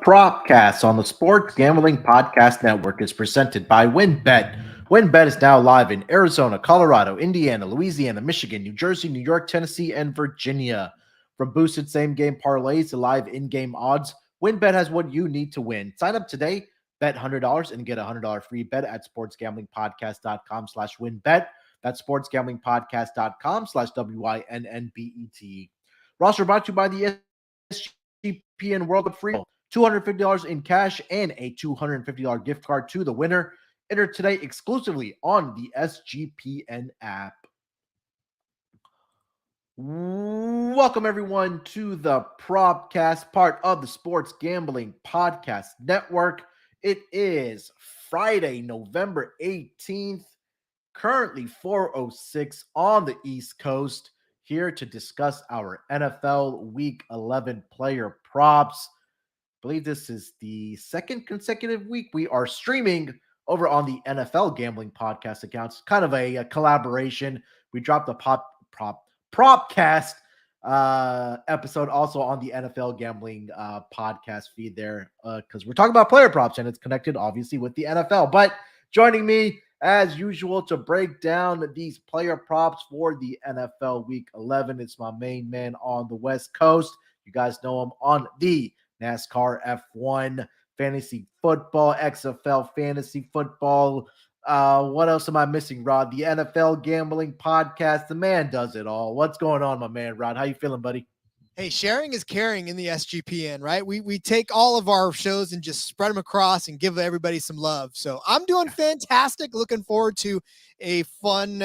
Propcast on the Sports Gambling Podcast Network is presented by WynnBET. WynnBET is now live in Arizona, Colorado, Indiana, Louisiana, Michigan, New Jersey, New York, Tennessee, and Virginia. From boosted same-game parlays to live in-game odds, WynnBET has what you need to win. Sign up today, bet $100 and get a $100 free bet at sportsgamblingpodcast.com/WynnBET. That's sportsgamblingpodcast.com/WYNNBET. Roster brought to you by the SGPN World Cup Free. $250 in cash and a $250 gift card to the winner. Enter today exclusively on the SGPN app. Welcome, everyone, to the Propcast, part of the Sports Gambling Podcast Network. It is Friday, November 18th, currently 4:06 on the East Coast, here to discuss our NFL Week 11 player props. I believe this is the second consecutive week we are streaming over on the NFL Gambling Podcast accounts. Kind of a collaboration. We dropped a Propcast episode also on the NFL Gambling podcast feed there because we're talking about player props and it's connected obviously with the NFL. But joining me as usual to break down these player props for the NFL Week 11, it's my main man on the West Coast. You guys know him on the NASCAR F1, fantasy football, XFL fantasy football. What else am I missing, Rod? The NFL Gambling Podcast. The man does it all. What's going on, my man, Rod? How you feeling, buddy? Hey, sharing is caring in the SGPN, right? We take all of our shows and just spread them across and give everybody some love. So I'm doing fantastic. Looking forward to a fun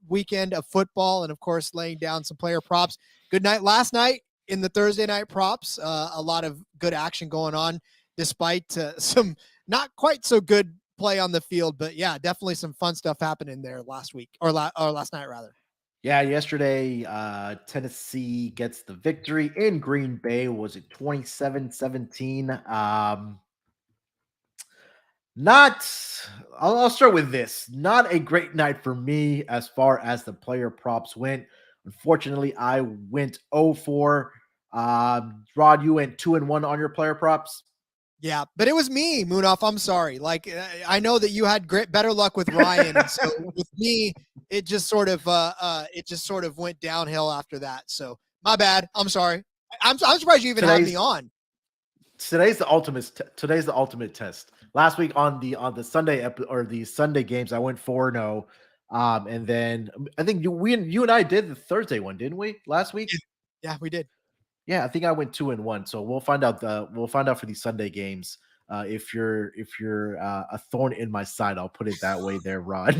weekend of football and, of course, laying down some player props. Good night last night. In the Thursday night props, a lot of good action going on, despite some not quite so good play on the field. But yeah, definitely some fun stuff happening there last week or last night rather. Yeah, yesterday, Tennessee gets the victory in Green Bay. Was it 27-17? I'll start with this. Not a great night for me as far as the player props went. Unfortunately, I went 0-4. Rod, you went 2-1 on your player props. Yeah, but it was me, Munaf. I'm sorry. Like I know that you had better luck with Ryan, and so with me, it just sort of went downhill after that. So my bad. I'm sorry. I'm surprised you even had me on. Today's the ultimate test. Last week on the Sunday or the Sunday games, I went 4-0. And then I think you and I did the Thursday one, didn't we? Last week? Yeah, we did. Yeah, I think I went 2-1. So we'll find out for these Sunday games. If you're a thorn in my side, I'll put it that way there, Rod.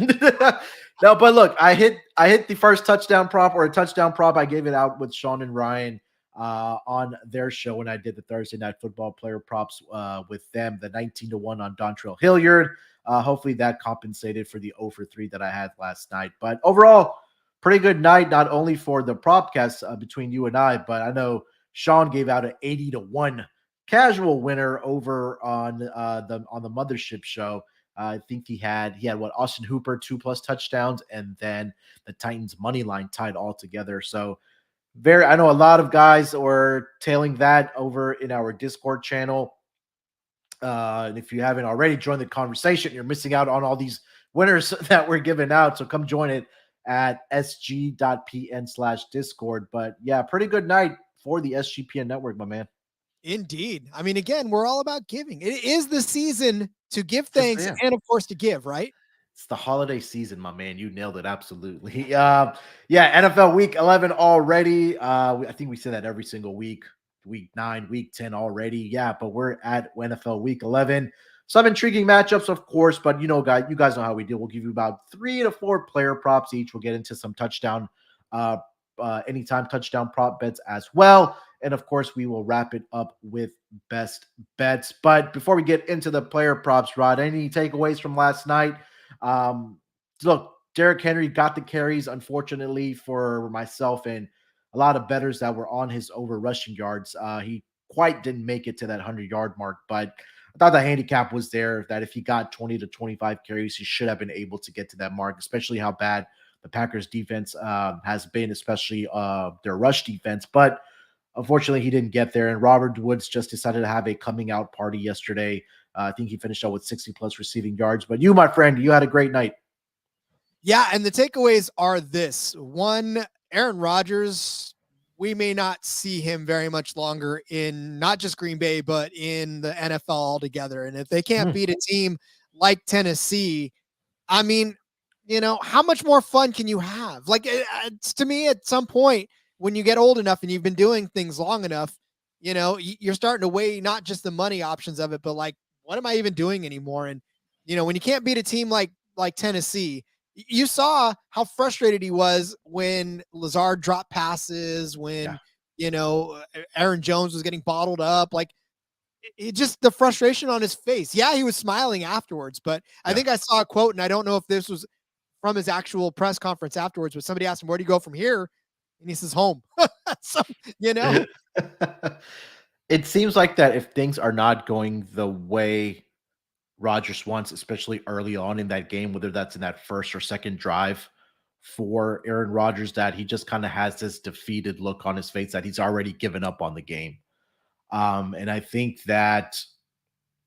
No, but look, I hit the first touchdown prop or a touchdown prop. I gave it out with Sean and Ryan on their show when I did the Thursday night football player props with them, the 19-1 on Dontrell Hilliard. Hopefully that compensated for the 0-3 that I had last night. But overall, pretty good night, not only for the propcast between you and I, but I know Sean gave out an 80-1 casual winner over on the Mothership show. I think he had what, Austin Hooper 2+ touchdowns, and then the Titans money line tied all together. So I know a lot of guys were tailing that over in our Discord channel. And if you haven't already joined the conversation, you're missing out on all these winners that we're giving out. So come join it at sg.pn/Discord. But yeah, pretty good night for the SGPN network, my man. Indeed. I mean, again, we're all about giving. It is the season to give thanks and, of course, to give, right? It's the holiday season, my man. You nailed it. Absolutely. Yeah, NFL Week 11 already. I think we say that every single week. Week 9, Week 10 already. Yeah, but we're at NFL Week 11. Some intriguing matchups, of course, but you guys know how we do. We'll give you about 3 to 4 player props each. We'll get into some touchdown, anytime touchdown prop bets as well. And of course, we will wrap it up with best bets. But before we get into the player props, Rod, any takeaways from last night? Look, Derrick Henry got the carries, unfortunately, for myself and a lot of bettors that were on his over rushing yards. He quite didn't make it to that 100-yard mark, but I thought the handicap was there that if he got 20 to 25 carries, he should have been able to get to that mark, especially how bad the Packers defense has been, especially their rush defense. But Unfortunately, he didn't get there. And Robert Woods just decided to have a coming out party yesterday. I think he finished out with 60 plus receiving yards. But you, my friend, you had a great night. Yeah, and the takeaways are this. One, Aaron Rodgers, we may not see him very much longer in not just Green Bay, but in the NFL altogether. And if they can't beat a team like Tennessee, I mean, how much more fun can you have? Like, it's, to me, at some point, when you get old enough and you've been doing things long enough, you're starting to weigh not just the money options of it, but like, what am I even doing anymore? And, when you can't beat a team like Tennessee, you saw how frustrated he was when Lazard dropped passes, when, Aaron Jones was getting bottled up. Like, it just the frustration on his face. Yeah, he was smiling afterwards, but I think I saw a quote, and I don't know if this was from his actual press conference afterwards, but somebody asked him, where do you go from here? And he says, home. So, It seems like that if things are not going the way Rodgers wants, especially early on in that game, whether that's in that first or second drive for Aaron Rodgers, that he just kind of has this defeated look on his face that he's already given up on the game. And I think that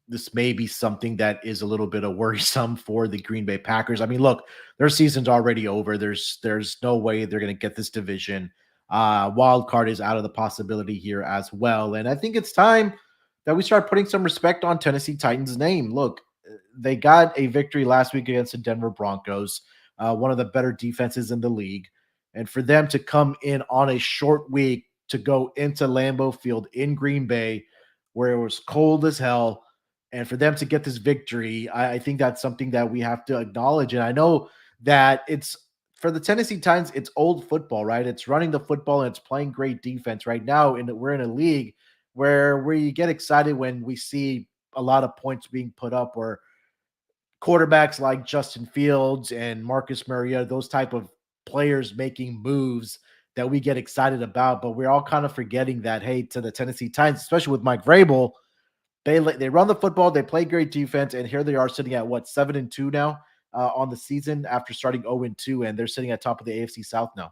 this may be something that is a little bit of worrisome for the Green Bay Packers. I mean, look, their season's already over. There's no way they're going to get this division. Wild card is out of the possibility here as well. And I think it's time that we start putting some respect on Tennessee Titans' name. Look, they got a victory last week against the Denver Broncos, one of the better defenses in the league. And for them to come in on a short week to go into Lambeau Field in Green Bay, where it was cold as hell, and for them to get this victory, I think that's something that we have to acknowledge. And I know that it's for the Tennessee Titans, it's old football, right? It's running the football and it's playing great defense right now. And we're in a league where we get excited when we see a lot of points being put up, where quarterbacks like Justin Fields and Marcus Mariota, those type of players making moves that we get excited about. But we're all kind of forgetting that, hey, to the Tennessee Titans, especially with Mike Vrabel, they run the football, they play great defense, and here they are sitting at 7-2 now on the season after starting 0-2, and they're sitting at top of the AFC South now.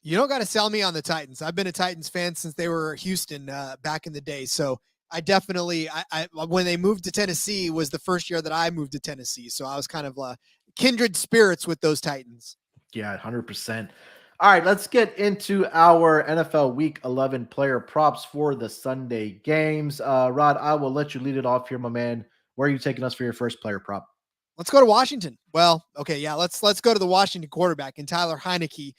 You don't got to sell me on the Titans. I've been a Titans fan since they were Houston back in the day. So I definitely, when they moved to Tennessee was the first year that I moved to Tennessee. So I was kind of kindred spirits with those Titans. Yeah, 100%. All right, let's get into our NFL Week 11 player props for the Sunday games. Rod, I will let you lead it off here, my man. Where are you taking us for your first player prop? Let's go to Washington. Well, okay, yeah, let's go to the Washington quarterback and Tyler Heineke.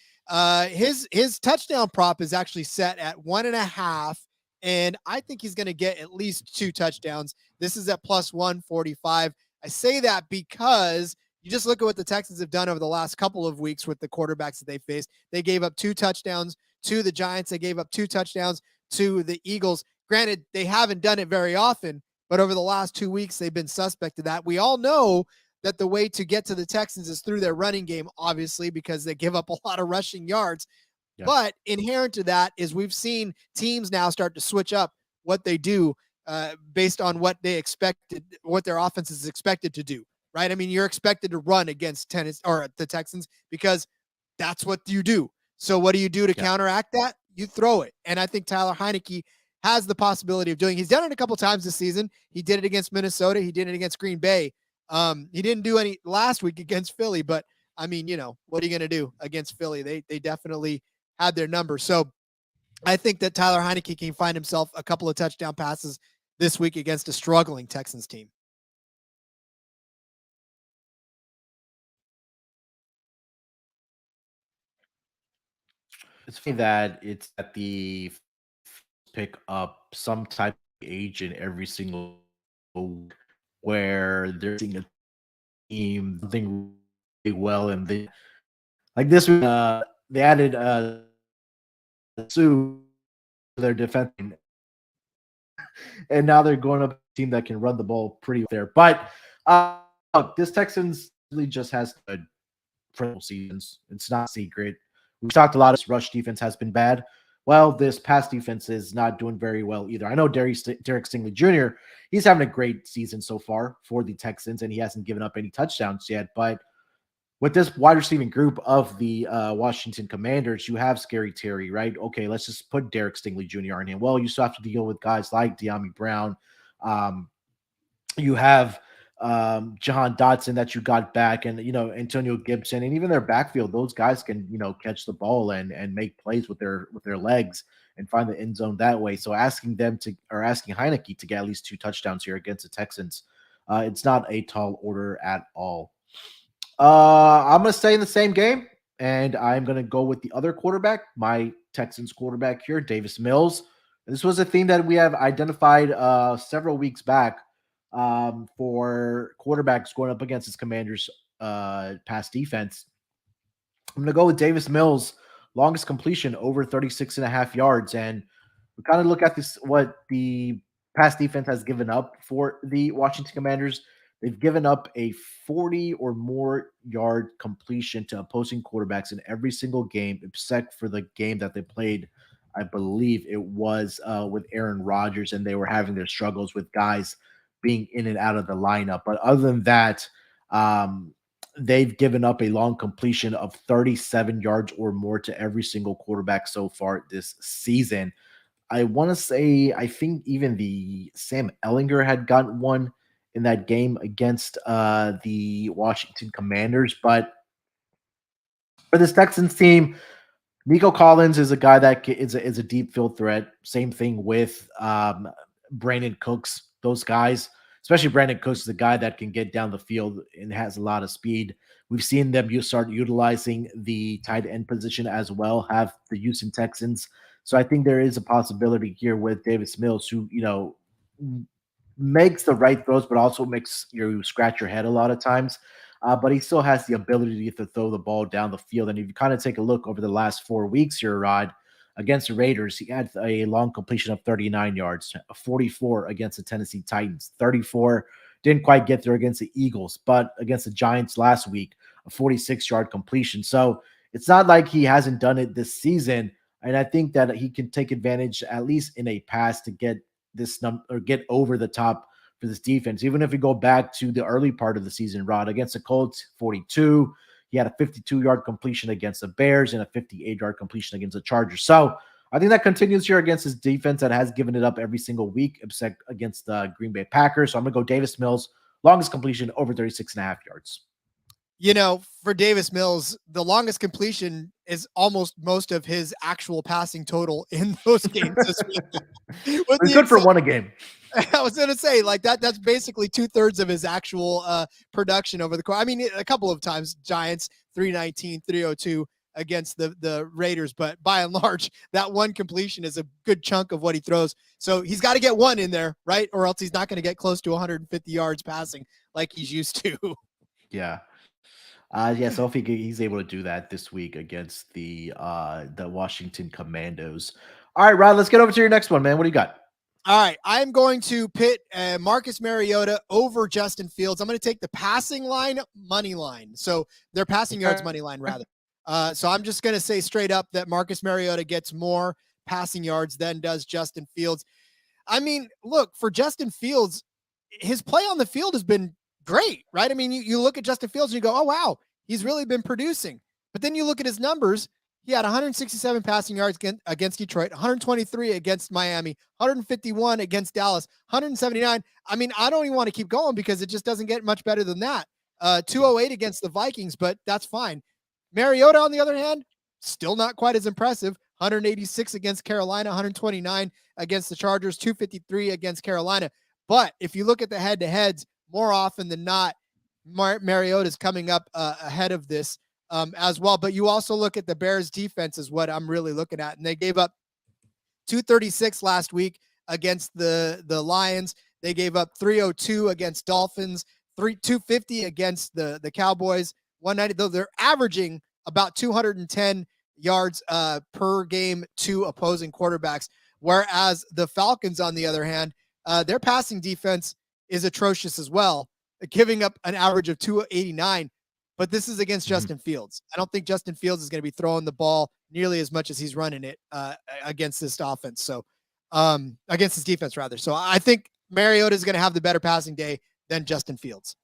His touchdown prop is actually set at 1.5, and I think he's going to get at least 2 touchdowns. This is at plus 145. I say that because you just look at what the Texans have done over the last couple of weeks with the quarterbacks that they faced. They gave up 2 touchdowns to the Giants. They gave up 2 touchdowns to the Eagles. Granted, they haven't done it very often, but over the last 2 weeks, they've been suspect of that. We all know that the way to get to the Texans is through their running game, obviously, because they give up a lot of rushing yards. Yeah. But inherent to that is we've seen teams now start to switch up what they do based on what they expected, what their offense is expected to do. Right? I mean, you're expected to run against the Texans because that's what you do. So what do you do to counteract that? You throw it. And I think Tyler Heineke has the possibility of doing. He's done it a couple times this season. He did it against Minnesota. He did it against Green Bay. He didn't do any last week against Philly, but I mean, what are you going to do against Philly? They definitely had their number. So I think that Tyler Heineke can find himself a couple of touchdown passes this week against a struggling Texans team. It's funny that it's at the pick up some type of age in every single week where they're seeing a team something really well, and they like this week they added Sue to their defense, and now they're going up a team that can run the ball pretty there. But look, this Texans really just has good seasons. It's not a secret. We've talked a lot. This rush defense has been bad. Well, this pass defense is not doing very well either. I know Derek Stingley Jr., he's having a great season so far for the Texans, and he hasn't given up any touchdowns yet. But with this wide receiving group of the Washington Commanders, you have Scary Terry, right? Okay, let's just put Derek Stingley Jr. in here. Well, you still have to deal with guys like De'Ami Brown. Um, you have Jahan Dotson that you got back, and Antonio Gibson, and even their backfield. Those guys can catch the ball and make plays with their legs and find the end zone that way. So asking Heineke to get at least 2 touchdowns here against the Texans, it's not a tall order at all. I'm going to stay in the same game, and I'm going to go with the other quarterback, my Texans quarterback here, Davis Mills. This was a theme that we have identified several weeks back for quarterbacks going up against his Commanders' pass defense. I'm going to go with Davis Mills, longest completion over 36 and a half yards. And we kind of look at this, what the pass defense has given up for the Washington Commanders. They've given up a 40 or more yard completion to opposing quarterbacks in every single game, except for the game that they played. I believe it was with Aaron Rodgers, and they were having their struggles with guys being in and out of the lineup. But other than that, they've given up a long completion of 37 yards or more to every single quarterback so far this season. I want to say, I think even the Sam Ellinger had gotten one in that game against the Washington Commanders. But for this Texans team, Nico Collins is a guy that is a deep field threat. Same thing with Brandon Cooks. Those guys, especially Brandon Cooks, is a guy that can get down the field and has a lot of speed. We've seen them start utilizing the tight end position as well, have the Houston Texans. So I think there is a possibility here with Davis Mills, who makes the right throws, but also makes you scratch your head a lot of times. But he still has the ability to throw the ball down the field. And if you kind of take a look over the last 4 weeks here, Rod, against the Raiders, he had a long completion of 39 yards, 44 against the Tennessee Titans, 34, didn't quite get there against the Eagles, but against the Giants last week, a 46-yard completion. So it's not like he hasn't done it this season. And I think that he can take advantage, at least in a pass, to get this number or get over the top for this defense. Even if we go back to the early part of the season, Rod, against the Colts, 42. He had a 52-yard completion against the Bears and a 58-yard completion against the Chargers. So I think that continues here against his defense that has given it up every single week, except against the Green Bay Packers. So I'm going to go Davis Mills, longest completion over 36 and a half yards. For Davis Mills, the longest completion is almost most of his actual passing total in those games this week. It's good for one a game. I was going to say, that's basically 2/3 of his actual production over the course. I mean, a couple of times, Giants 319, 302 against the Raiders, but by and large, that one completion is a good chunk of what he throws. So he's got to get one in there, right? Or else he's not going to get close to 150 yards passing like he's used to. Yeah. So if he's able to do that this week against the Washington Commandos. All right, Rod, let's get over to your next one, man. What do you got? All right, I'm going to pit Marcus Mariota over Justin Fields. I'm going to take the passing line money line. So their passing yards money line, rather. So I'm just going to say straight up that Marcus Mariota gets more passing yards than does Justin Fields. I mean, look, for Justin Fields, his play on the field has been great, right? I mean, you look at Justin Fields and you go, oh, wow, he's really been producing. But then you look at his numbers. He had 167 passing yards against Detroit, 123 against Miami, 151 against Dallas, 179. I mean, I don't even want to keep going because it just doesn't get much better than that. 208 against the Vikings, but that's fine. Mariota, on the other hand, still not quite as impressive. 186 against Carolina, 129 against the Chargers, 253 against Carolina. But if you look at the head-to-heads, more often than not, Mariota's coming up ahead of this as well. But you also look at the Bears defense is what I'm really looking at. And they gave up 236 last week against the Lions. They gave up 302 against Dolphins, 250 against the Cowboys, 190. Though they're averaging about 210 yards per game to opposing quarterbacks. Whereas the Falcons, on the other hand, their passing defense is atrocious as well, giving up an average of 289. But this is against Justin Fields. I don't think Justin Fields is going to be throwing the ball nearly as much as he's running it against this offense. So against his defense, rather. So I think Mariota is going to have the better passing day than Justin Fields.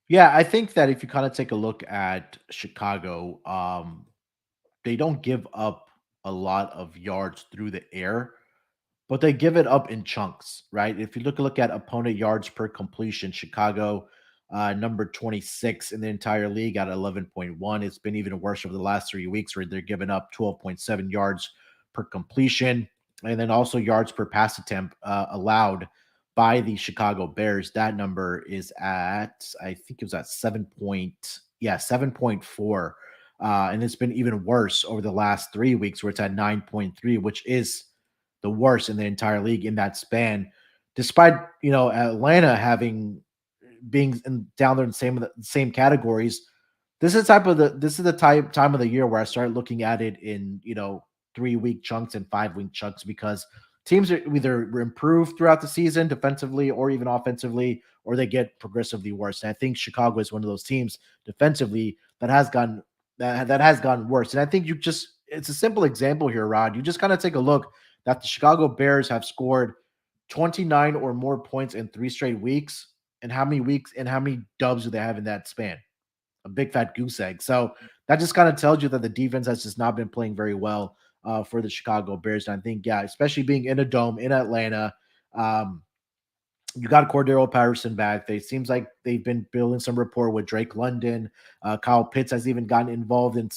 Yeah, I think that if you kind of take a look at Chicago, they don't give up a lot of yards through the air, but they give it up in chunks, right? If you look at opponent yards per completion, Chicago, number 26 in the entire league at 11.1. It's been even worse over the last 3 weeks where they're giving up 12.7 yards per completion. And then also yards per pass attempt allowed by the Chicago Bears. That number is at, I think it was at 7.4. And it's been even worse over the last 3 weeks where it's at 9.3, which is the worst in the entire league in that span. Despite Atlanta having being down there in the same categories, this is the type time of the year where I start looking at it in 3 week chunks and 5 week chunks because teams are either improve throughout the season defensively or even offensively, or they get progressively worse. And I think Chicago is one of those teams defensively that has gotten worse. And I think it's a simple example here, Rod. You just kind of take a look that the Chicago Bears have scored 29 or more points in 3 straight weeks. And how many weeks and how many dubs do they have in that span? A big fat goose egg. So that just kind of tells you that the defense has just not been playing very well for the Chicago Bears. And I think, yeah, especially being in a dome in Atlanta, um, you got Cordero Patterson back. They seems like they've been building some rapport with Drake London. Kyle Pitts has even gotten involved in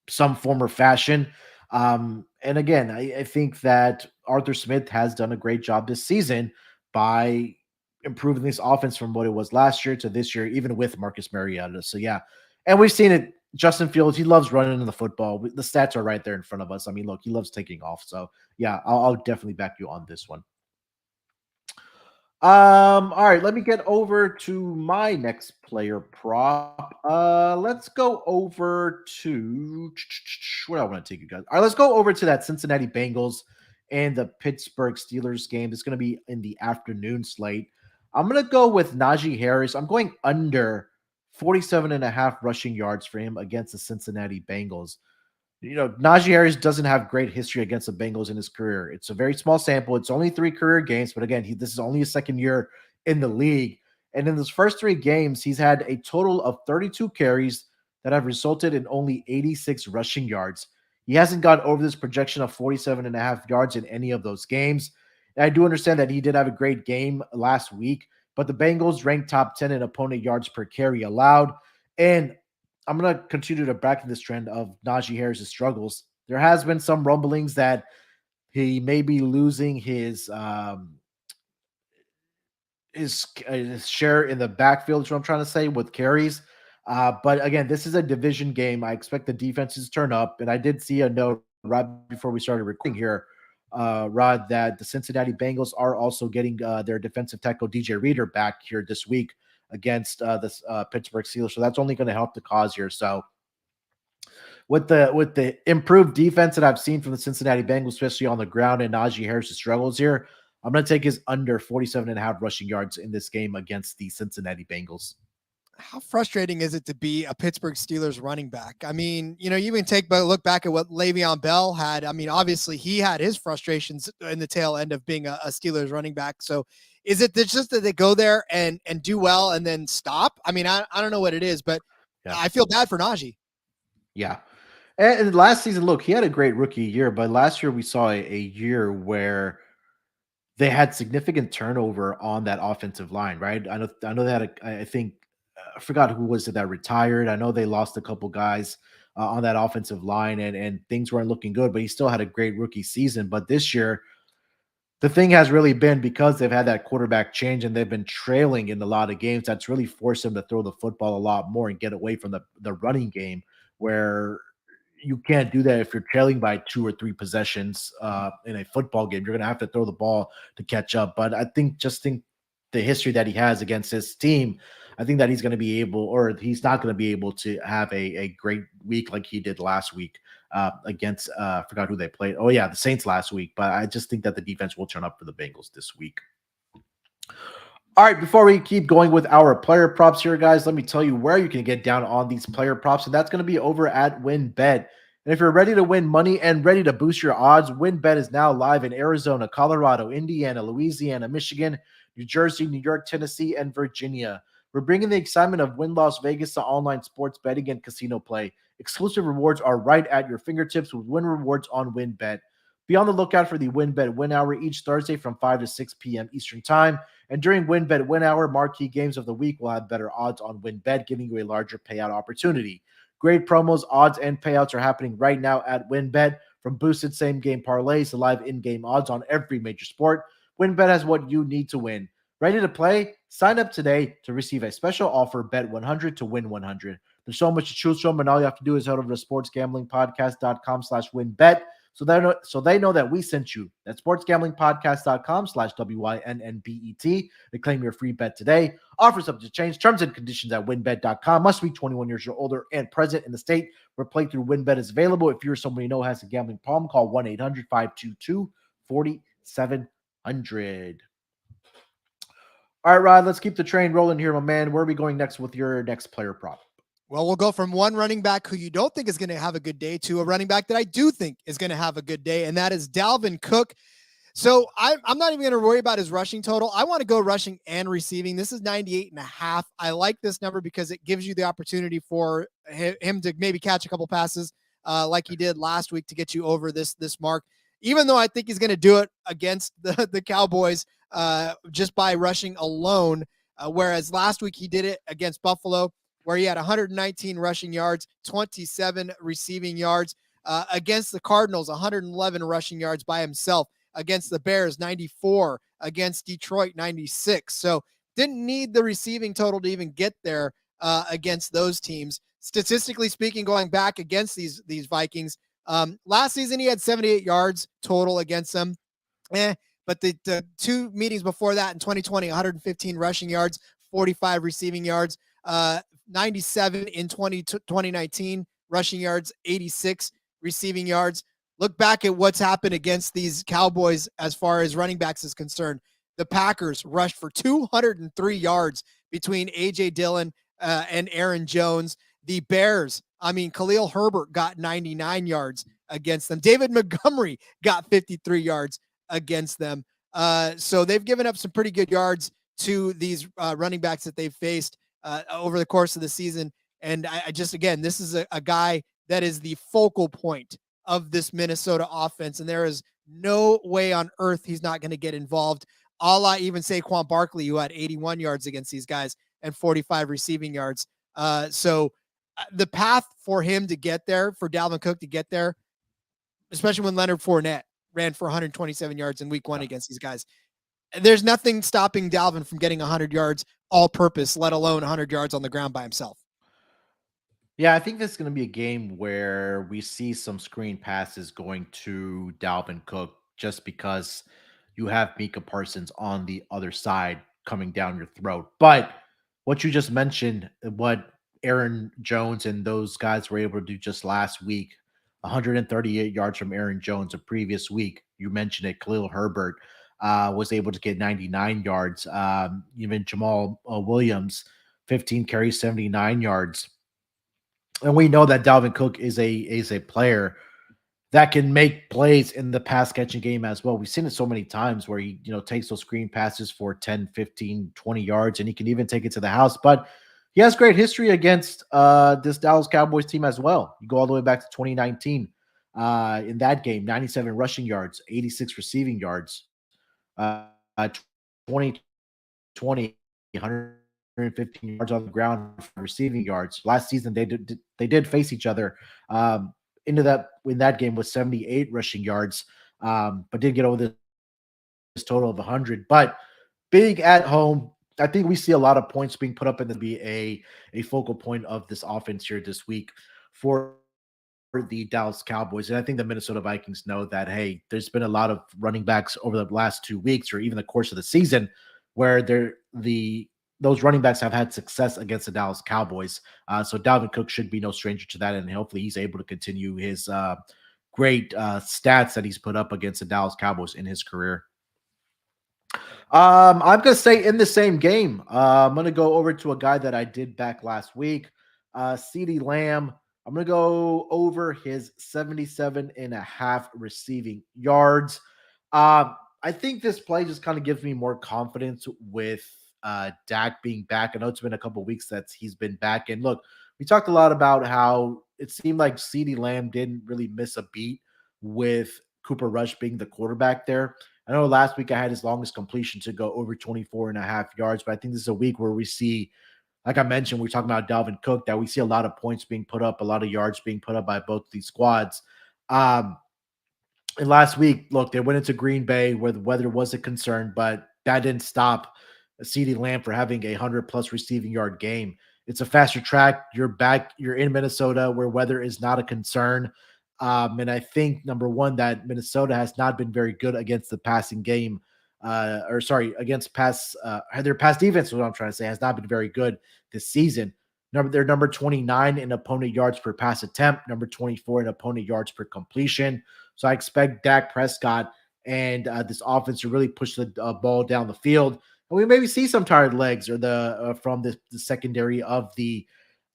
some form or fashion. And again, I think that Arthur Smith has done a great job this season by improving this offense from what it was last year to this year, even with Marcus Mariota. So yeah, and we've seen it. Justin Fields, he loves running in the football. The stats are right there in front of us. I mean, look, he loves taking off. So yeah, I'll definitely back you on this one. All right, let me get over to my next player prop. Let's go over to where I want to take you guys. All right, let's go over to that Cincinnati Bengals and the Pittsburgh Steelers game. It's going to be in the afternoon slate. I'm going to go with Najee Harris. I'm going under 47 and a half rushing yards for him against the Cincinnati Bengals. Najee Harris doesn't have great history against the Bengals in his career. It's a very small sample. It's only 3 career games, but again, this is only his second year in the league. And in his first 3 games, he's had a total of 32 carries that have resulted in only 86 rushing yards. He hasn't gone over this projection of 47 and a half yards in any of those games. And I do understand that he did have a great game last week, but the Bengals ranked top 10 in opponent yards per carry allowed. And I'm going to continue to back this trend of Najee Harris' struggles. There has been some rumblings that he may be losing his share in the backfield, is what I'm trying to say, with carries. But again, this is a division game. I expect the defenses to turn up. And I did see a note right before we started recording here, Rod, that the Cincinnati Bengals are also getting their defensive tackle DJ Reader back here this week against the Pittsburgh Steelers. So that's only going to help the cause here. So with the improved defense that I've seen from the Cincinnati Bengals, especially on the ground, and Najee Harris' struggles here, I'm going to take his under 47 and a half rushing yards in this game against the Cincinnati Bengals. How frustrating is it to be a Pittsburgh Steelers running back? I mean, you can take a look back at what Le'Veon Bell had. I mean, obviously he had his frustrations in the tail end of being a Steelers running back. So is it just that they go there and do well and then stop? I mean, I don't know what it is, but yeah. I feel bad for Najee. Yeah. And last season, look, he had a great rookie year, but last year we saw a year where they had significant turnover on that offensive line, right? I know they had I think I forgot who was it that retired. I know they lost a couple guys on that offensive line, and things weren't looking good. But he still had a great rookie season. But this year, the thing has really been because they've had that quarterback change and they've been trailing in a lot of games. That's really forced them to throw the football a lot more and get away from the running game, where you can't do that if you're trailing by 2 or 3 possessions in a football game. You're going to have to throw the ball to catch up. But I think the history that he has against his team, I think that he's going to be able, or he's not going to be able to have a great week like he did last week against, I forgot who they played. Oh, yeah, the Saints last week. But I just think that the defense will turn up for the Bengals this week. All right, before we keep going with our player props here, guys, let me tell you where you can get down on these player props, and that's going to be over at WinBet. And if you're ready to win money and ready to boost your odds, WinBet is now live in Arizona, Colorado, Indiana, Louisiana, Michigan, New Jersey, New York, Tennessee, and Virginia. We're bringing the excitement of Win Las Vegas to online sports betting and casino play. Exclusive rewards are right at your fingertips with Win Rewards on WinBet. Be on the lookout for the WinBet Win Hour each Thursday from 5 to 6 p.m. Eastern Time. And during WinBet Win Hour, marquee games of the week will have better odds on WinBet, giving you a larger payout opportunity. Great promos, odds, and payouts are happening right now at WinBet. From boosted same-game parlays to live in-game odds on every major sport, WinBet has what you need to win. Ready to play? Sign up today to receive a special offer, bet 100 to win 100. There's so much to choose from, and all you have to do is head over to sportsgamblingpodcast.com/winbet so they know that we sent you. That's sportsgamblingpodcast.com/WINNBET to claim your free bet today. Offers up to change. Terms and conditions at winbet.com. Must be 21 years or older and present in the state where playthrough WinBet is available. If you're someone you know has a gambling problem, call 1-800-522-4700. All right, Rod, let's keep the train rolling here, my man. Where are we going next with your next player prop? Well, we'll go from one running back who you don't think is going to have a good day to a running back that I do think is going to have a good day, and that is Dalvin Cook. So I'm not even going to worry about his rushing total. I want to go rushing and receiving. This is 98.5. I like this number because it gives you the opportunity for him to maybe catch a couple passes like he did last week to get you over this mark, even though I think he's going to do it against the Cowboys just by rushing alone, whereas last week he did it against Buffalo, where he had 119 rushing yards, 27 receiving yards. Against the Cardinals, 111 rushing yards by himself. Against the Bears, 94. Against Detroit, 96. So didn't need the receiving total to even get there against those teams. Statistically speaking, going back against these Vikings, last season he had 78 yards total against them. But the two meetings before that in 2020, 115 rushing yards, 45 receiving yards. 97 in 2019 rushing yards, 86 receiving yards. Look back at what's happened against these Cowboys as far as running backs is concerned. The Packers rushed for 203 yards between A.J. Dillon and Aaron Jones. The Bears, Khalil Herbert got 99 yards against them. David Montgomery got 53 yards against them. So they've given up some pretty good yards to these running backs that they've faced over the course of the season. And I just, again, this is a guy that is the focal point of this Minnesota offense. And there is no way on earth he's not going to get involved. I even Saquon Barkley, who had 81 yards against these guys and 45 receiving yards. So the path for him to get there, for Dalvin Cook to get there, especially when Leonard Fournette ran for 127 yards in week one against these guys, there's nothing stopping Dalvin from getting 100 yards all purpose, let alone 100 yards on the ground by himself. Yeah, I think this is going to be a game where we see some screen passes going to Dalvin Cook just because you have Micah Parsons on the other side coming down your throat. But what you just mentioned, what Aaron Jones and those guys were able to do just last week, 138 yards from Aaron Jones a previous week. You mentioned it, Khalil Herbert was able to get 99 yards. Even Jamal Williams, 15 carries, 79 yards. And we know that Dalvin Cook is a player that can make plays in the pass catching game as well. We've seen it so many times where he, takes those screen passes for 10, 15, 20 yards, and he can even take it to the house. But he has great history against this Dallas Cowboys team as well. You go all the way back to 2019 in that game, 97 rushing yards, 86 receiving yards. 2020, 115 yards on the ground for receiving yards. Last season, they did face each other in that game with 78 rushing yards, but did get over this total of 100. But big at home, I think we see a lot of points being put up and to be a focal point of this offense here this week for the Dallas Cowboys. And I think the Minnesota Vikings know that, hey, there's been a lot of running backs over the last 2 weeks or even the course of the season where those running backs have had success against the Dallas Cowboys. So Dalvin Cook should be no stranger to that. And hopefully he's able to continue his great stats that he's put up against the Dallas Cowboys in his career. I'm going to say in the same game, I'm going to go over to a guy that I did back last week, CeeDee Lamb. I'm going to go over his 77.5 receiving yards. I think this play just kind of gives me more confidence with Dak being back. I know it's been a couple weeks that he's been back. And look, we talked a lot about how it seemed like CeeDee Lamb didn't really miss a beat with Cooper Rush being the quarterback there. I know last week I had his longest completion to go over 24.5 yards, but I think this is a week where we see, like I mentioned, we're talking about Dalvin Cook, that we see a lot of points being put up, a lot of yards being put up by both these squads. Um, and last week, look, they went into Green Bay where the weather was a concern, but that didn't stop CeeDee Lamb for having a 100+ receiving yard game. It's a faster track. You're back. You're in Minnesota where weather is not a concern. And I think, number one, that Minnesota has not been very good against the passing game, against their pass defense is what I'm trying to say, has not been very good this season. They're number 29 in opponent yards per pass attempt, number 24 in opponent yards per completion. So I expect Dak Prescott and this offense to really push the ball down the field. And we maybe see some tired legs or from the secondary of the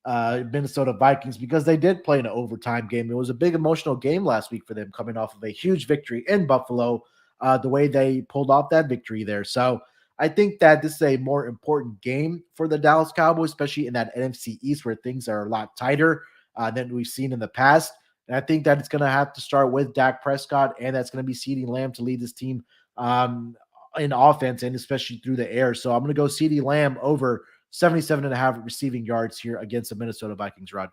Minnesota Vikings, because they did play an overtime game. It was a big emotional game last week for them, coming off of a huge victory in Buffalo, the way they pulled off that victory there. So I think that this is a more important game for the Dallas Cowboys, especially in that NFC East where things are a lot tighter than we've seen in the past. And I think that it's going to have to start with Dak Prescott, and that's going to be CeeDee Lamb to lead this team in offense and especially through the air. So I'm going to go CeeDee Lamb over 77.5 receiving yards here against the Minnesota Vikings, Rod.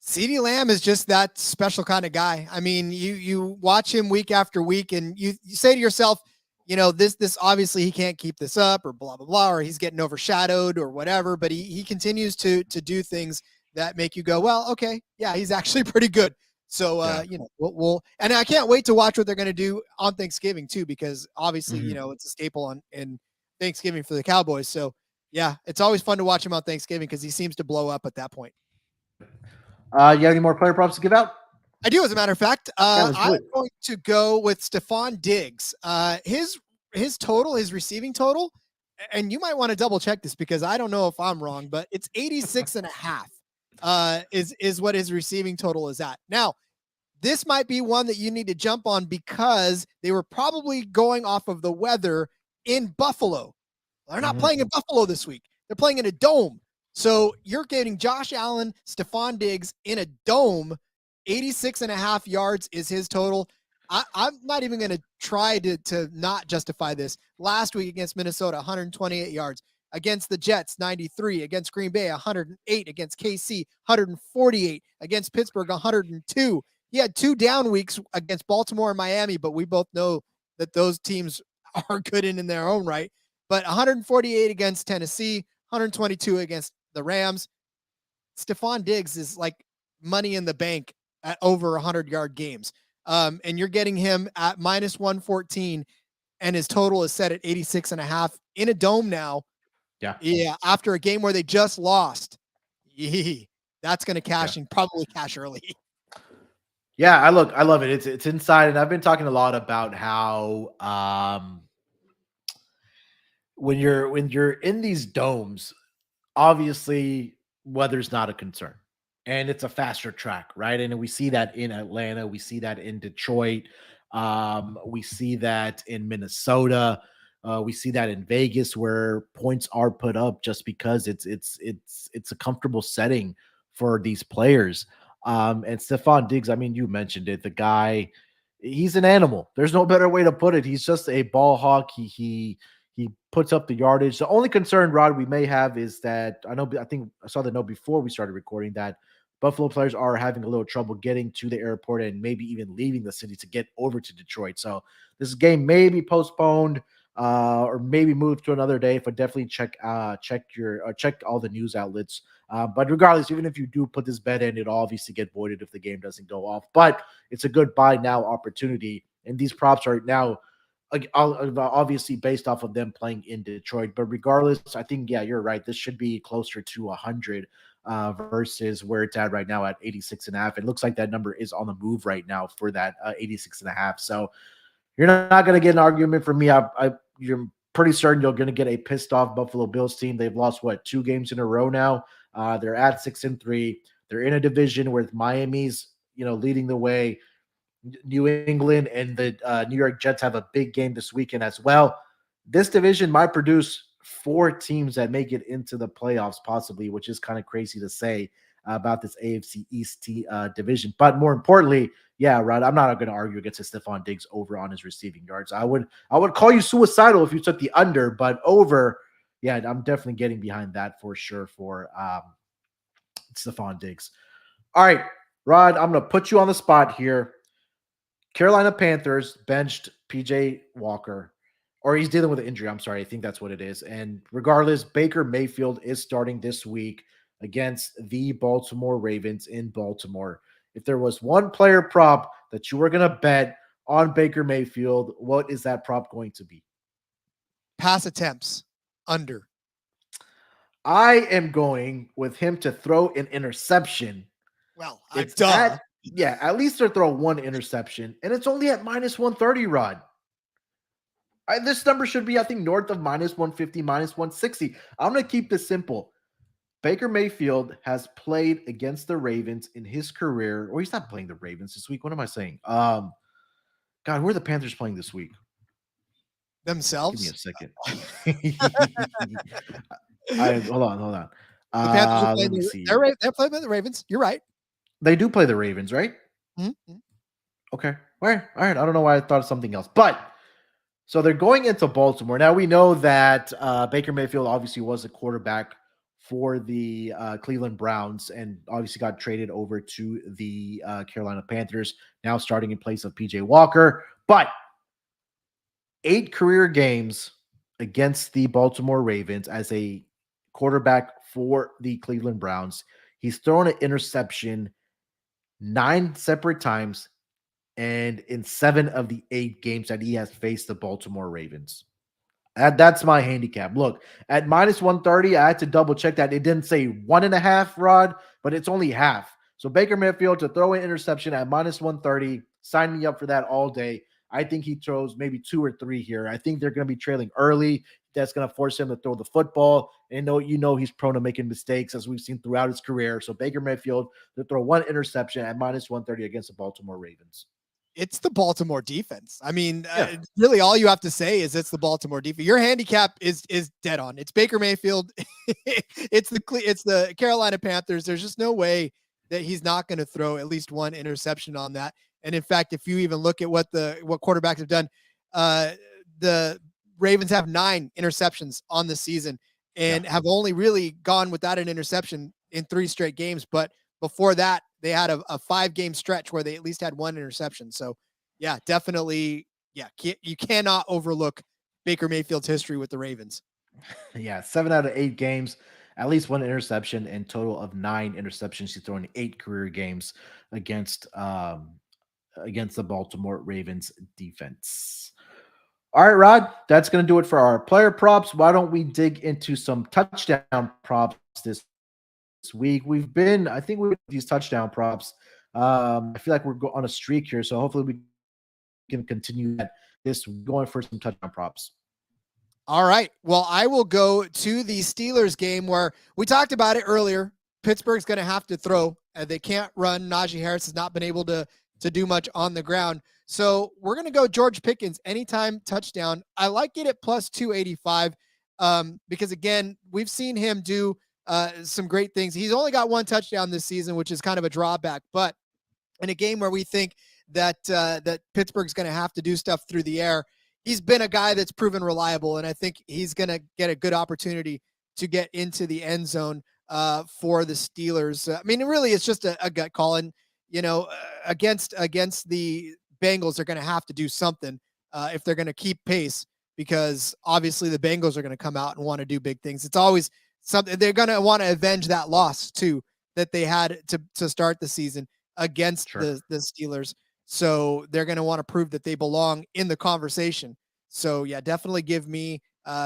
CeeDee Lamb is just that special kind of guy. I mean, you watch him week after week, and you say to yourself, this obviously he can't keep this up, or blah blah blah, or he's getting overshadowed or whatever. But he continues to do things that make you go, well, okay, yeah, he's actually pretty good. So we'll and I can't wait to watch what they're going to do on Thanksgiving too, because obviously it's a staple in Thanksgiving for the Cowboys. So yeah, it's always fun to watch him on Thanksgiving because he seems to blow up at that point. You got any more player props to give out? I do, as a matter of fact. I'm going to go with Stephon Diggs. His total, his receiving total, and you might want to double check this because I don't know if I'm wrong, but it's 86.5 is what his receiving total is at. Now, this might be one that you need to jump on because they were probably going off of the weather in Buffalo. They're not playing in Buffalo this week. They're playing in a dome. So you're getting Josh Allen, Stephon Diggs in a dome. 86.5 yards is his total. I'm not even going to try to not justify this. Last week against Minnesota, 128 yards. Against the Jets, 93. Against Green Bay, 108. Against KC, 148. Against Pittsburgh, 102. He had 2 down weeks against Baltimore and Miami, but we both know that those teams are good in their own right. But 148 against Tennessee, 122 against the Rams. Stephon Diggs is like money in the bank at over 100-yard games. And you're getting him at minus 114, and his total is set at 86.5 in a dome now. Yeah. After a game where they just lost. That's going to cash and probably cash early. Yeah, I love it. It's inside, and I've been talking a lot about how when you're in these domes, obviously weather's not a concern, and it's a faster track, right? And we see that in Atlanta, we see that in Detroit, we see that in Minnesota, we see that in Vegas, where points are put up just because it's a comfortable setting for these players. And Stephon Diggs, I mean, you mentioned it, the guy, he's an animal. There's no better way to put it. He's just a ball hawk. He puts up the yardage. The only concern, Rod, we may have is that I think I saw the note before we started recording that Buffalo players are having a little trouble getting to the airport and maybe even leaving the city to get over to Detroit. So this game may be postponed or maybe moved to another day. But definitely check all the news outlets. But regardless, even if you do put this bet in, it'll obviously get voided if the game doesn't go off. But it's a good buy now opportunity, and these props are now obviously based off of them playing in Detroit. But regardless, I think, yeah, you're right. This should be closer to 100 versus where it's at right now at 86.5. It looks like that number is on the move right now for that 86.5. So you're not going to get an argument from me. You're pretty certain you're going to get a pissed off Buffalo Bills team. They've lost 2 games in a row now. They're at 6-3. They're in a division where Miami's, leading the way. New England and the New York Jets have a big game this weekend as well. This division might produce four teams that make it into the playoffs, possibly, which is kind of crazy to say about this AFC East division. But more importantly, yeah, Rod, I'm not going to argue against Stephon Diggs over on his receiving yards. I would call you suicidal if you took the under, but over, yeah, I'm definitely getting behind that for sure for Stephon Diggs. All right, Rod, I'm going to put you on the spot here. Carolina Panthers benched PJ Walker, or he's dealing with an injury. I'm sorry. I think that's what it is. And regardless, Baker Mayfield is starting this week against the Baltimore Ravens in Baltimore. If there was one player prop that you were going to bet on Baker Mayfield, what is that prop going to be? Pass attempts under. I am going with him to throw an interception. Well, It's duh. at least to throw one interception, and it's only at minus 130, Rod. This number should be, I think, north of minus 150, minus 160. I'm going to keep this simple. Baker Mayfield has played against the Ravens in his career, or he's not playing the Ravens this week. What am I saying? God, who are the Panthers playing this week? Themselves? Give me a second. Hold on. The Panthers are Let playing me see. they're playing the Ravens. You're right. They do play the Ravens, right? Mm-hmm. Okay. All right. I don't know why I thought of something else. But so they're going into Baltimore. Now we know that Baker Mayfield obviously was a quarterback for the Cleveland Browns and obviously got traded over to the Carolina Panthers, now starting in place of PJ Walker. But 8 career games against the Baltimore Ravens as a quarterback for the Cleveland Browns. He's thrown an interception 9 separate times, and in 7 of the 8 games that he has faced the Baltimore Ravens. That's my handicap. Look, at minus 130, I had to double check that. It didn't say 1.5, Rod, but it's only half. So Baker Mayfield to throw an interception at minus 130, sign me up for that all day. I think he throws maybe 2 or 3 here. I think they're going to be trailing early. That's going to force him to throw the football. And he's prone to making mistakes, as we've seen throughout his career. So Baker Mayfield to throw 1 interception at minus 130 against the Baltimore Ravens. It's the Baltimore defense. I mean, Yeah. really all you have to say is it's the Baltimore defense. Your handicap is dead on. It's Baker Mayfield. it's the Carolina Panthers. There's just no way that he's not going to throw at least 1 interception on that. And in fact, if you even look at what quarterbacks have done, the Ravens have 9 interceptions on the season and have only really gone without an interception in 3 straight games. But before that, they had a 5-game stretch where they at least had 1 interception. So, yeah, definitely, you cannot overlook Baker Mayfield's history with the Ravens. Yeah, 7 out of 8 games, at least 1 interception, and total of 9 interceptions he's thrown in 8 career games against the Baltimore Ravens defense. All right, Rod, that's going to do it for our player props. Why don't we dig into some touchdown props this week? I think we've these touchdown props. I feel like we're on a streak here, so hopefully we can continue that going for some touchdown props. All right. Well, I will go to the Steelers game where we talked about it earlier. Pittsburgh's going to have to throw. They can't run. Najee Harris has not been able to do much on the ground. So we're going to go George Pickens anytime touchdown. I like it at plus 285 because, again, we've seen him do some great things. He's only got 1 touchdown this season, which is kind of a drawback. But in a game where we think that Pittsburgh's going to have to do stuff through the air, he's been a guy that's proven reliable, and I think he's going to get a good opportunity to get into the end zone for the Steelers. I mean, really, it's just a gut call. And, against the Bengals, they're going to have to do something if they're going to keep pace, because obviously the Bengals are going to come out and want to do big things. It's always something they're going to want to avenge that loss too that they had to start the season against the Steelers. So they're going to want to prove that they belong in the conversation. So yeah, definitely give me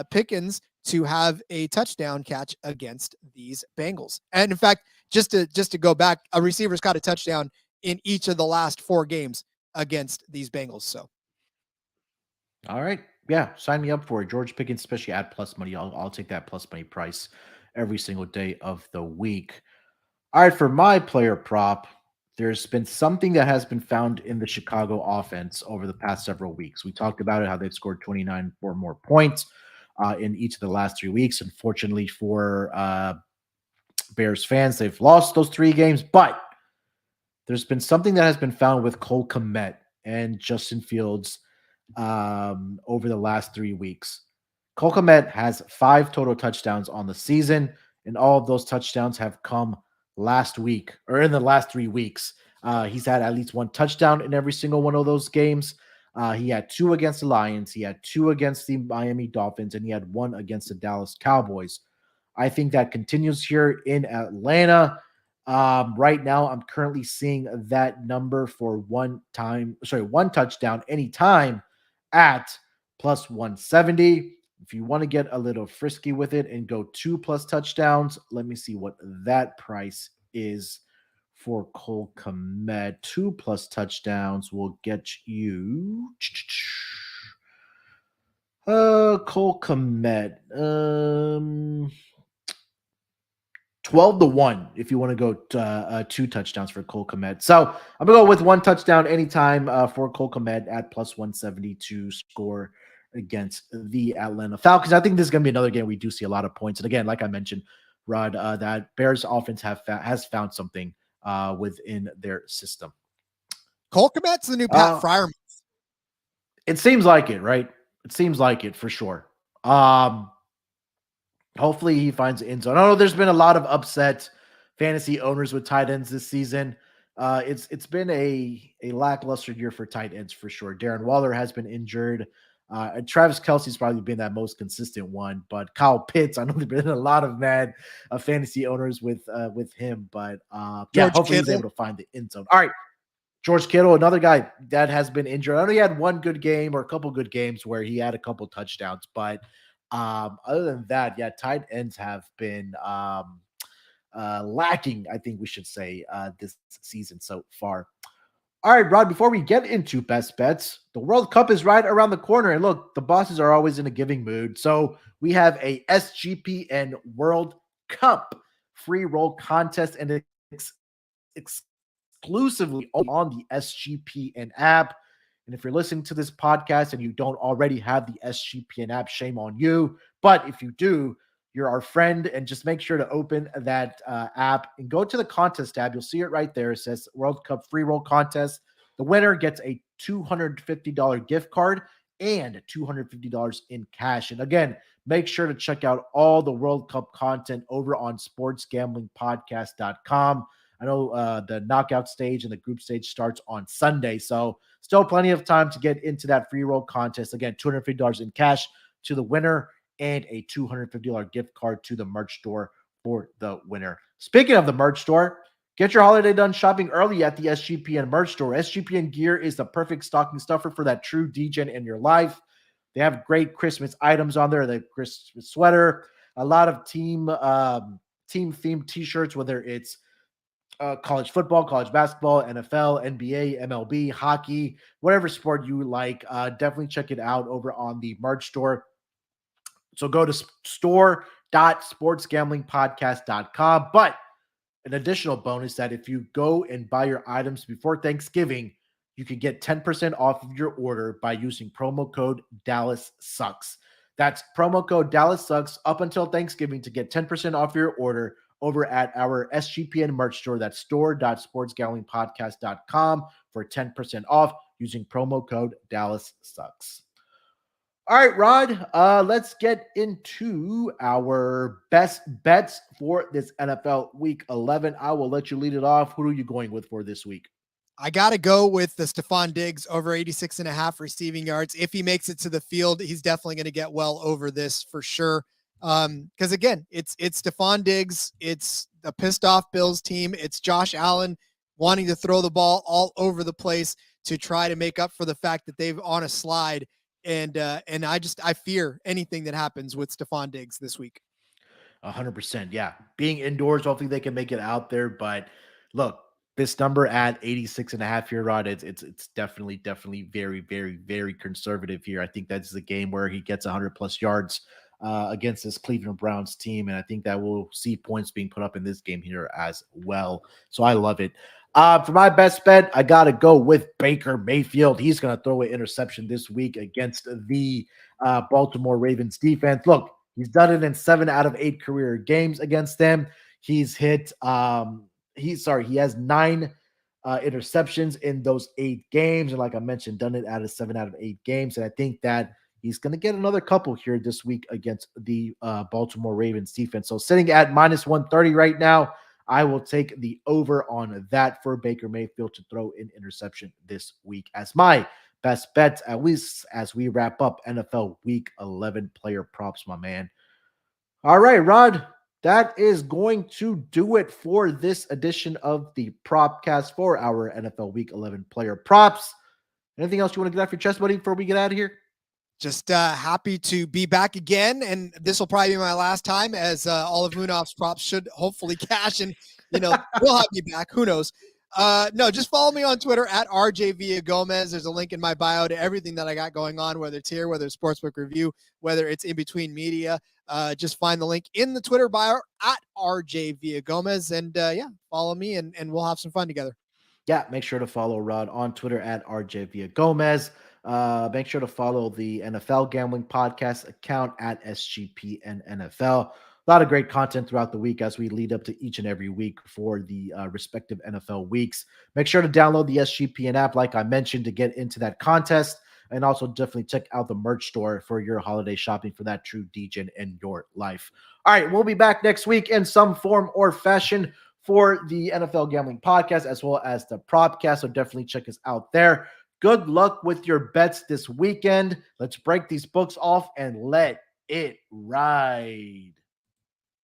Pickens to have a touchdown catch against these Bengals. And in fact, just to go back, a receiver's got a touchdown in each of the last 4 games against these Bengals. So, all right, yeah, sign me up for it. George Pickens, especially at plus money. I'll take that plus money price every single day of the week. All right, for my player prop, there's been something that has been found in the Chicago offense over the past several weeks. We talked about it, how they've scored 29 or more points in each of the last 3 weeks. Unfortunately for Bears fans, they've lost those 3 games, but there's been something that has been found with Cole Kmet and Justin Fields over the last 3 weeks. Cole Kmet has 5 total touchdowns on the season, and all of those touchdowns have come last week or in the last 3 weeks. He's had at least one touchdown in every single one of those games. He had two against the Lions, he had two against the Miami Dolphins, and he had one against the Dallas Cowboys. I think that continues here in Atlanta. Right now, I'm currently seeing that number for one touchdown anytime at plus 170. If you want to get a little frisky with it and go 2+ touchdowns, let me see what that price is for Cole Kmet. 2+ touchdowns will get you Cole Kmet. 12-1 if you want to go 2 touchdowns for Cole Kmet. So I'm going to go with one touchdown anytime for Cole Kmet at plus 170 to score against the Atlanta Falcons. I think this is going to be another game we do see a lot of points. And again, like I mentioned, Rod, that Bears offense has found something within their system. Cole Kmet's the new Pat Fryer. It seems like it, right? It seems like it for sure. Hopefully he finds the end zone. I know there's been a lot of upset fantasy owners with tight ends this season. It's been a lackluster year for tight ends for sure. Darren Waller has been injured. And Travis Kelce's probably been that most consistent one, but Kyle Pitts, I know there's been a lot of mad fantasy owners with him, but hopefully he's able to find the end zone. All right, George Kittle, another guy that has been injured. I know he had one good game or a couple good games where he had a couple touchdowns, but other than that, tight ends have been lacking, I think we should say, this season so far. All right, Rod, before we get into best bets, the World Cup is right around the corner. And look, the bosses are always in a giving mood. So we have a SGPN World Cup free roll contest, and exclusively on the SGPN app. And if you're listening to this podcast and you don't already have the SGPN app, shame on you. But if you do, you're our friend, and just make sure to open that app and go to the contest tab. You'll see it right there. It says World Cup free roll contest. The winner gets a $250 gift card and $250 in cash. And again, make sure to check out all the World Cup content over on sportsgamblingpodcast.com. I know the knockout stage and the group stage starts on Sunday, so still plenty of time to get into that free roll contest. Again, $250 in cash to the winner and a $250 gift card to the merch store for the winner. Speaking of the merch store, get your holiday done shopping early at the SGPN merch store. SGPN gear is the perfect stocking stuffer for that true degen in your life. They have great Christmas items on there, the Christmas sweater, a lot of team themed t-shirts, whether it's college football, college basketball, NFL, NBA, MLB, hockey, whatever sport you like. Definitely check it out over on the merch store. So go to store.sportsgamblingpodcast.com. But an additional bonus that if you go and buy your items before Thanksgiving, you can get 10% off of your order by using promo code DallasSucks. That's promo code DallasSucks up until Thanksgiving to get 10% off your order over at our SGPN merch store. That's store.sportsgamblingpodcast.com for 10% off using promo code DallasSucks. All right, Rod, let's get into our best bets for this NFL Week 11. I will let you lead it off. Who are you going with for this week? I got to go with the Stephon Diggs over 86.5 receiving yards. If he makes it to the field, he's definitely going to get well over this for sure. Because again, it's Stephon Diggs, it's a pissed off Bills team, it's Josh Allen wanting to throw the ball all over the place to try to make up for the fact that they've on a slide. And I fear anything that happens with Stephon Diggs this week. 100%. Yeah. Being indoors, hopefully they can make it out there. But look, this number at 86.5 here, Rod, it's definitely very, very, very conservative here. I think that's the game where he gets 100+ yards against this Cleveland Browns team. And I think that we'll see points being put up in this game here as well. So I love it. For my best bet, I got to go with Baker Mayfield. He's going to throw an interception this week against the Baltimore Ravens defense. Look, he's done it in 7 out of 8 career games against them. He's hit, he has 9 interceptions in those 8 games. And like I mentioned, done it out of 7 out of 8 games. And I think that he's going to get another couple here this week against the Baltimore Ravens defense. So sitting at minus 130 right now, I will take the over on that for Baker Mayfield to throw an interception this week as my best bets, at least as we wrap up NFL Week 11 player props, my man. All right, Rod, that is going to do it for this edition of the Propcast for our NFL Week 11 player props. Anything else you want to get off your chest, buddy, before we get out of here? Just happy to be back again, and this will probably be my last time, as all of Munaf's props should hopefully cash, and we'll have me back. Who knows? No, just follow me on Twitter at RJ Villagomez. There's a link in my bio to everything that I got going on, whether it's here, whether it's Sportsbook Review, whether it's in between media. Just find the link in the Twitter bio at RJ Villagomez, and follow me, and we'll have some fun together. Yeah, make sure to follow Rod on Twitter at RJ Villagomez. Make sure to follow the NFL Gambling Podcast account at SGPN NFL. A lot of great content throughout the week as we lead up to each and every week for the respective NFL weeks. Make sure to download the SGPN app, like I mentioned, to get into that contest. And also definitely check out the merch store for your holiday shopping for that true DJ in your life. All right, we'll be back next week in some form or fashion for the NFL Gambling Podcast as well as the Propcast. So definitely check us out there. Good luck with your bets this weekend. Let's break these books off and let it ride.